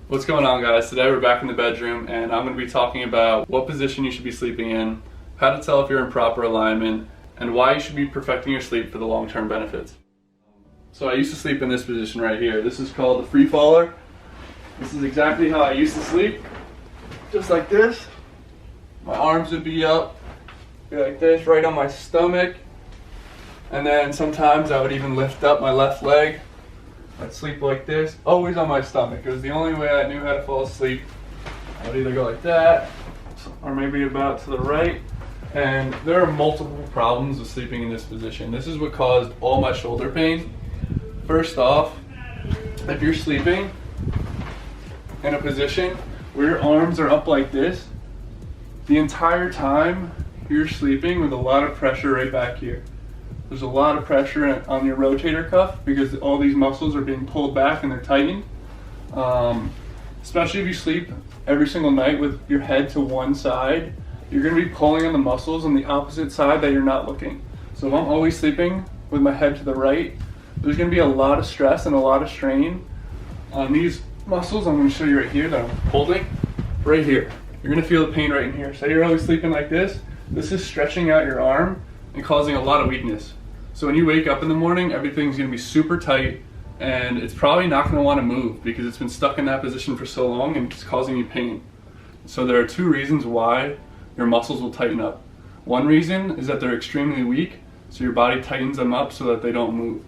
What's going on, guys? Today we're back in the bedroom and I'm going to be talking about what position you should be sleeping in, how to tell if you're in proper alignment, and why you should be perfecting your sleep for the long-term benefits. So I used to sleep in this position right here. This is called the free faller. This is exactly how I used to sleep. Just like this. My arms would be up, be like this, right on my stomach. And then sometimes I would even lift up my left leg. I'd sleep like this, always on my stomach. It was the only way I knew how to fall asleep. I would either go like that, or maybe about to the right. And there are multiple problems with sleeping in this position. This is what caused all my shoulder pain. First off, if you're sleeping in a position where your arms are up like this, the entire time you're sleeping with a lot of pressure right back here. There's a lot of pressure on your rotator cuff because all these muscles are being pulled back and they're tightened. Especially if you sleep every single night with your head to one side, you're going to be pulling on the muscles on the opposite side that you're not looking. So if I'm always sleeping with my head to the right, there's going to be a lot of stress and a lot of strain on these muscles. I'm going to show you right here that I'm holding. Right here. You're going to feel the pain right in here. So you're always sleeping like this. This is stretching out your arm and causing a lot of weakness. So when you wake up in the morning, everything's going to be super tight and it's probably not going to want to move because it's been stuck in that position for so long and it's causing you pain. So there are two reasons why your muscles will tighten up. One reason is that they're extremely weak, so your body tightens them up so that they don't move.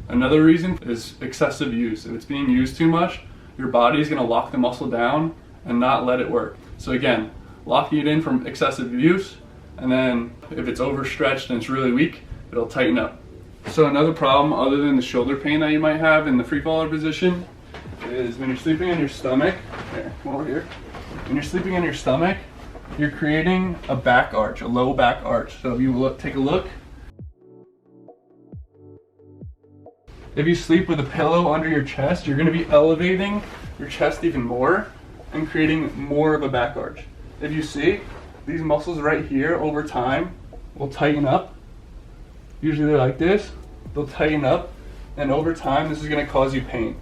Another reason is excessive use. If it's being used too much, your body is going to lock the muscle down and not let it work. So again, locking it in from excessive use, and then if it's overstretched and it's really weak, it'll tighten up. So another problem other than the shoulder pain that you might have in the free faller position is when you're sleeping on your stomach. Here, come over here. When you're sleeping on your stomach, you're creating a back arch, a low back arch. So if you take a look, if you sleep with a pillow under your chest, you're going to be elevating your chest even more and creating more of a back arch. If you see, these muscles right here over time will tighten up. Usually they're like this, they'll tighten up, and over time this is going to cause you pain.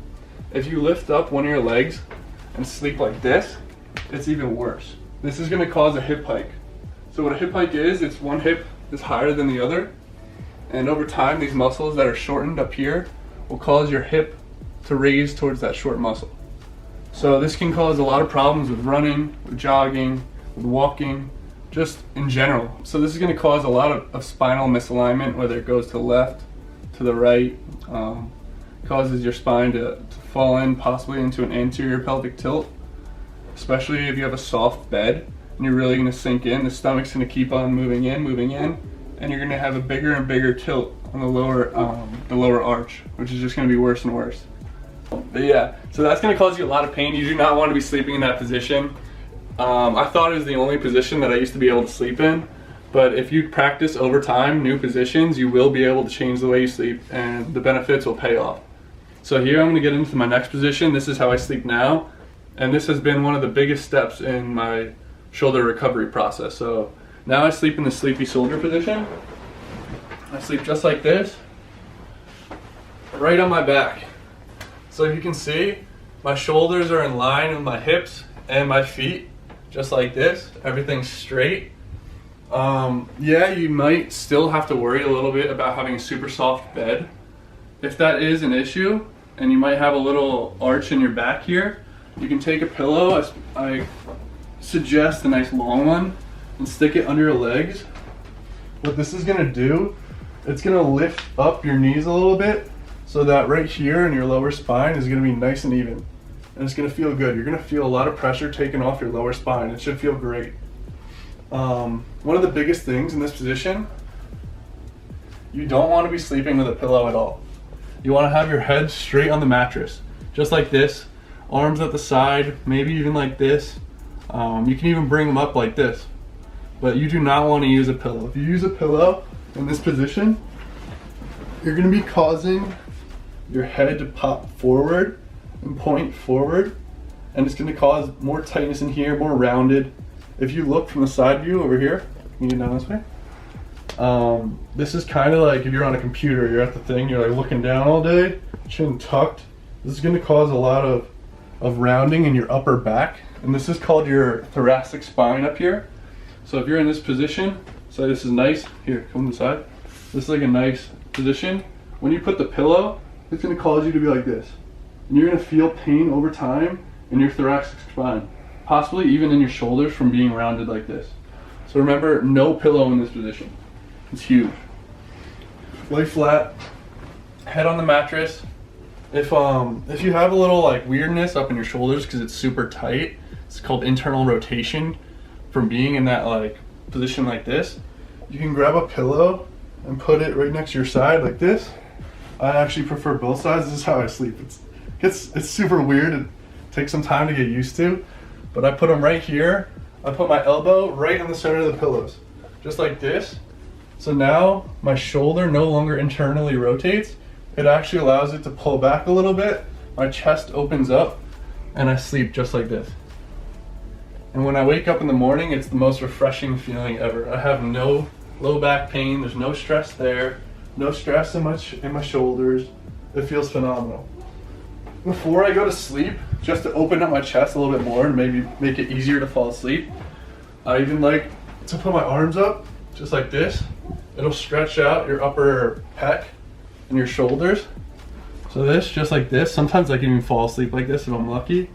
If you lift up one of your legs and sleep like this, it's even worse. This is going to cause a hip hike. So what a hip hike is, it's one hip is higher than the other, and over time these muscles that are shortened up here will cause your hip to raise towards that short muscle. So this can cause a lot of problems with running, with jogging, with walking, just in general. So this is going to cause a lot of spinal misalignment, whether it goes to the left, to the right, causes your spine to fall in possibly into an anterior pelvic tilt, especially if you have a soft bed and you're really going to sink in. The stomach's going to keep on moving in, and you're going to have a bigger and bigger tilt on the lower arch, which is just going to be worse and worse. But yeah, so that's going to cause you a lot of pain. You do not want to be sleeping in that position. I thought it was the only position that I used to be able to sleep in, but if you practice over time new positions, you will be able to change the way you sleep and the benefits will pay off. So here I'm going to get into my next position. This is how I sleep now, and this has been one of the biggest steps in my shoulder recovery process. So now I sleep in the sleepy shoulder position. I sleep just like this, right on my back. So you can see my shoulders are in line with my hips and my feet. Just like this, everything's straight. Yeah, you might still have to worry a little bit about having a super soft bed. If that is an issue, and you might have a little arch in your back here, you can take a pillow, I suggest a nice long one, and stick it under your legs. What this is gonna do, it's gonna lift up your knees a little bit, so that right here in your lower spine is gonna be nice and even. And it's going to feel good. You're going to feel a lot of pressure taken off your lower spine. It should feel great. One of the biggest things in this position, you don't want to be sleeping with a pillow at all. You want to have your head straight on the mattress, just like this, arms at the side, maybe even like this. You can even bring them up like this, but you do not want to use a pillow. If you use a pillow in this position, you're going to be causing your head to pop forward and point forward, and it's going to cause more tightness in here, more rounded. If you look from the side view over here, you get down this way. This is kind of like if you're on a computer, you're at the thing, you're like looking down all day, chin tucked. This is going to cause a lot of of rounding in your upper back, and this is called your thoracic spine up here. So if you're in this position, so this is nice, here, come inside. This is like a nice position. When you put the pillow, it's gonna cause you to be like this. And you're gonna feel pain over time in your thoracic spine, possibly even in your shoulders from being rounded like this. So remember, no pillow in this position. It's huge. Lay flat, head on the mattress. If you have a little like weirdness up in your shoulders because it's super tight, it's called internal rotation from being in that like position like this, you can grab a pillow and put it right next to your side like this. I actually prefer both sides. This is how I sleep. It's super weird. It takes some time to get used to, but I put them right here. I put my elbow right in the center of the pillows, just like this. So now my shoulder no longer internally rotates. It actually allows it to pull back a little bit. My chest opens up and I sleep just like this. And when I wake up in the morning, it's the most refreshing feeling ever. I have no low back pain. There's no stress there. No stress in my shoulders. It feels phenomenal. Before I go to sleep, just to open up my chest a little bit more and maybe make it easier to fall asleep, I even like to put my arms up just like this. It'll stretch out your upper pec and your shoulders. So this, just like this. Sometimes I can even fall asleep like this if I'm lucky.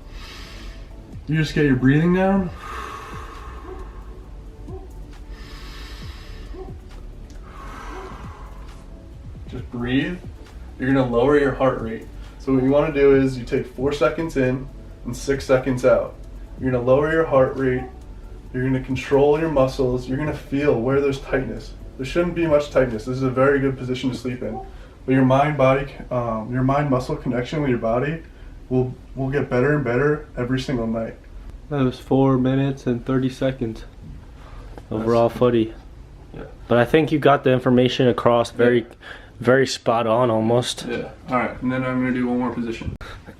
You just get your breathing down. Just breathe. You're gonna lower your heart rate. So what you wanna do is you take 4 seconds in and 6 seconds out. You're gonna lower your heart rate. You're gonna control your muscles. You're gonna feel where there's tightness. There shouldn't be much tightness. This is a very good position to sleep in. But your mind-muscle connection with your body will get better and better every single night. That was 4 minutes and 30 seconds of raw footy. Yeah. But I think you got the information across very spot on almost. Yeah. All right, and then I'm gonna do one more position.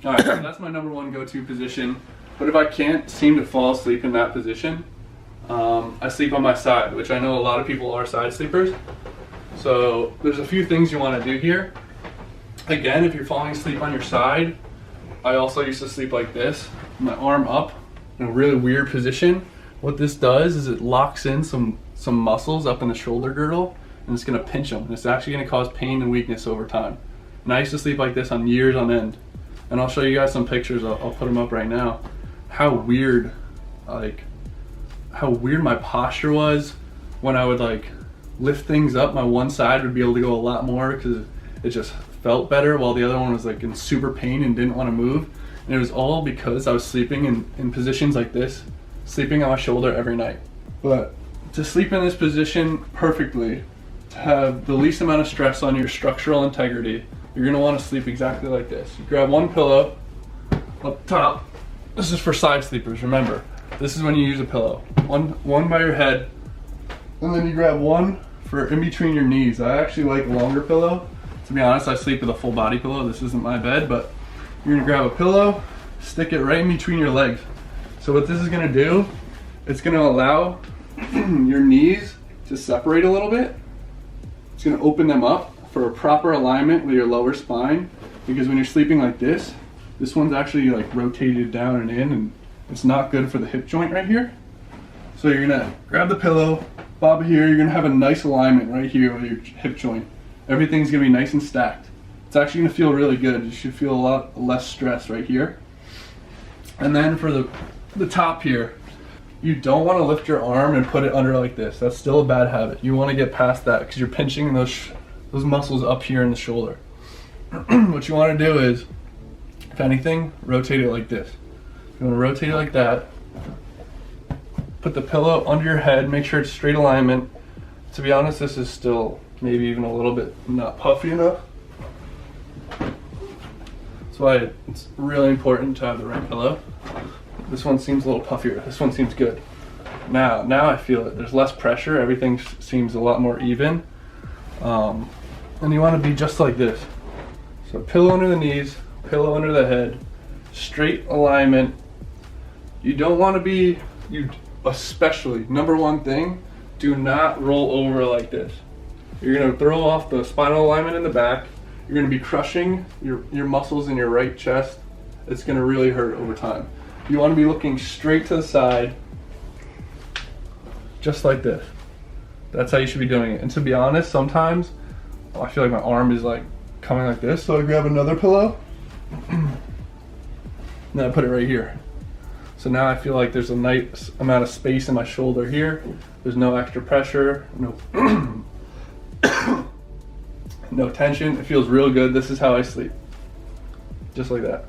All right, so that's my number one go-to position. But if I can't seem to fall asleep in that position, I sleep on my side, which I know a lot of people are side sleepers. So there's a few things you want to do here. Again, if you're falling asleep on your side, I also used to sleep like this, my arm up in a really weird position. What this does is it locks in some muscles up in the shoulder girdle, and it's going to pinch them. And it's actually going to cause pain and weakness over time. And I used to sleep like this on years on end. And I'll show you guys some pictures. I'll put them up right now. How weird my posture was when I would like lift things up. My one side would be able to go a lot more because it just felt better, while the other one was like in super pain and didn't want to move. And it was all because I was sleeping in positions like this, sleeping on my shoulder every night. But to sleep in this position perfectly, to have the least amount of stress on your structural integrity, you're gonna want to sleep exactly like this. You grab one pillow up top. This is for side sleepers, remember. This is when you use a pillow. One by your head, and then you grab one for in between your knees. I actually like a longer pillow. To be honest, I sleep with a full body pillow. This isn't my bed, but you're gonna grab a pillow, stick it right in between your legs. So what this is gonna do, it's gonna allow your knees to separate a little bit. It's gonna open them up for a proper alignment with your lower spine, because when you're sleeping like this one's actually like rotated down and in, and it's not good for the hip joint right here. So you're gonna grab the pillow, bob it here, you're gonna have a nice alignment right here with your hip joint. Everything's gonna be nice and stacked. It's actually gonna feel really good. You should feel a lot less stress right here. And then for the top here, you don't wanna lift your arm and put it under like this. That's still a bad habit. You wanna get past that because you're pinching those muscles up here in the shoulder. What you wanna do is, if anything, rotate it like this. You wanna rotate it like that. Put the pillow under your head, make sure it's straight alignment. To be honest, this is still maybe even a little bit not puffy enough. That's why it's really important to have the right pillow. This one seems a little puffier. This one seems good. Now I feel it. There's less pressure. Everything seems a lot more even. And you want to be just like this. So pillow under the knees, pillow under the head, straight alignment. You don't want to be, especially, number one thing, do not roll over like this. You're going to throw off the spinal alignment in the back. You're going to be crushing your muscles in your right chest it's gonna really hurt over time. You wanna be looking straight to the side, just like this. That's how you should be doing it. And to be honest, sometimes I feel like my arm is like coming like this, so I grab another pillow, and then I put it right here. So now I feel like there's a nice amount of space in my shoulder here. There's no extra pressure, no no tension. It feels real good. This is how I sleep. Just like that.